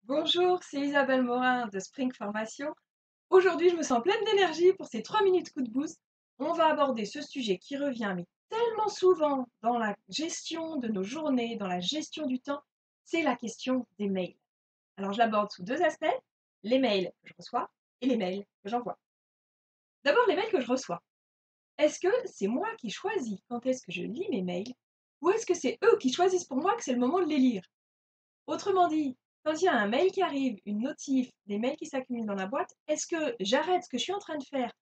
Bonjour, c'est Isabelle Morin de Spring Formation. Aujourd'hui, je me sens pleine d'énergie pour ces 3 minutes coup de boost. On va aborder ce sujet qui revient mais tellement souvent dans la gestion de nos journées, dans la gestion du temps, c'est la question des mails. Alors, je l'aborde sous deux aspects, les mails que je reçois et les mails que j'envoie. D'abord, les mails que je reçois. Est-ce que c'est moi qui choisis quand est-ce que je lis mes mails ou est-ce que c'est eux qui choisissent pour moi que c'est le moment de les lire? Autrement dit, quand il y a un mail qui arrive, une notif, des mails qui s'accumulent dans la boîte, est-ce que j'arrête ce que je suis en train de faire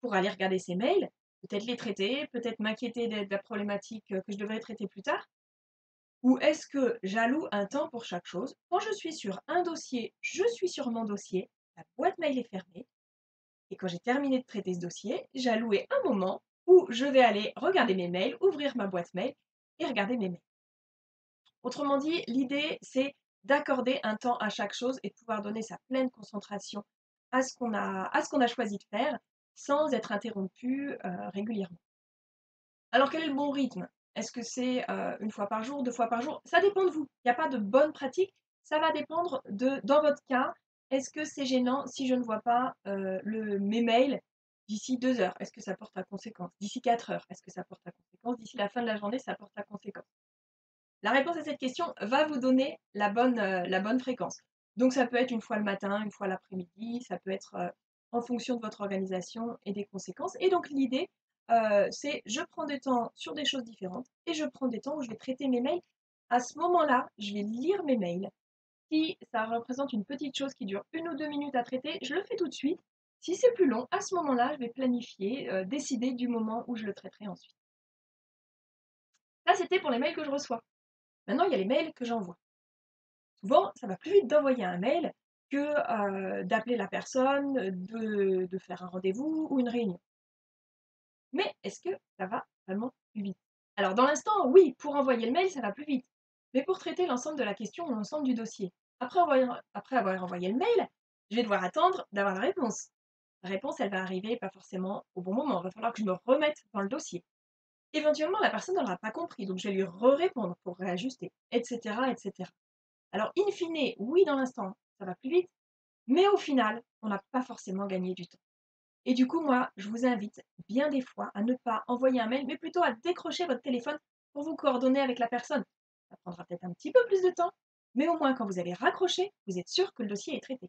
pour aller regarder ces mails, peut-être les traiter, peut-être m'inquiéter de la problématique que je devrais traiter plus tard? Ou est-ce que j'alloue un temps pour chaque chose? Quand je suis sur un dossier, je suis sur mon dossier, la boîte mail est fermée, et quand j'ai terminé de traiter ce dossier, j'ai alloué un moment où je vais aller regarder mes mails, ouvrir ma boîte mail et regarder mes mails. Autrement dit, l'idée, c'est d'accorder un temps à chaque chose et de pouvoir donner sa pleine concentration à ce qu'on a choisi de faire sans être interrompu régulièrement. Alors quel est le bon rythme? Est-ce que c'est une fois par jour, deux fois par jour? Ça dépend de vous. Il n'y a pas de bonne pratique. Ça va dépendre de, dans votre cas, est-ce que c'est gênant si je ne vois pas mes mails d'ici 2 heures? Est-ce que ça porte à conséquence? D'ici 4 heures, est-ce que ça porte à conséquence? D'ici la fin de la journée, ça porte à conséquence? La réponse à cette question va vous donner la bonne fréquence. Donc ça peut être une fois le matin, une fois l'après-midi, ça peut être en fonction de votre organisation et des conséquences. Et donc l'idée, c'est je prends des temps sur des choses différentes et je prends des temps où je vais traiter mes mails. À ce moment-là, je vais lire mes mails. Si ça représente une petite chose qui dure 1 ou 2 minutes à traiter, je le fais tout de suite. Si c'est plus long, à ce moment-là, je vais planifier, décider du moment où je le traiterai ensuite. Ça, c'était pour les mails que je reçois. Maintenant, il y a les mails que j'envoie. Souvent, ça va plus vite d'envoyer un mail que d'appeler la personne, de faire un rendez-vous ou une réunion. Mais est-ce que ça va vraiment plus vite? Alors dans l'instant, oui, pour envoyer le mail, ça va plus vite. Mais pour traiter l'ensemble de la question ou l'ensemble du dossier, après avoir envoyé le mail, je vais devoir attendre d'avoir la réponse. La réponse, elle va arriver pas forcément au bon moment. Il va falloir que je me remette dans le dossier. Éventuellement, la personne n'aura pas compris, donc je vais lui répondre pour réajuster, etc., etc. Alors, in fine, oui, dans l'instant, ça va plus vite, mais au final, on n'a pas forcément gagné du temps. Et du coup, moi, je vous invite bien des fois à ne pas envoyer un mail, mais plutôt à décrocher votre téléphone pour vous coordonner avec la personne. Ça prendra peut-être un petit peu plus de temps, mais au moins, quand vous avez raccroché, vous êtes sûr que le dossier est traité.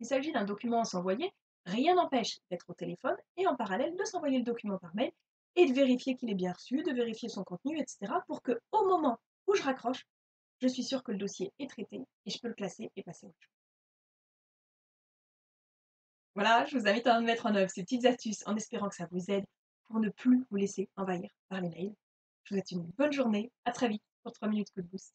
Il s'agit d'un document à s'envoyer, rien n'empêche d'être au téléphone et en parallèle de s'envoyer le document par mail et de vérifier qu'il est bien reçu, de vérifier son contenu, etc. pour que, au moment où je raccroche, je suis sûre que le dossier est traité et je peux le classer et passer à autre chose. Voilà, je vous invite à mettre en œuvre ces petites astuces en espérant que ça vous aide pour ne plus vous laisser envahir par les mails. Je vous souhaite une bonne journée, à très vite pour 3 minutes coup de boost.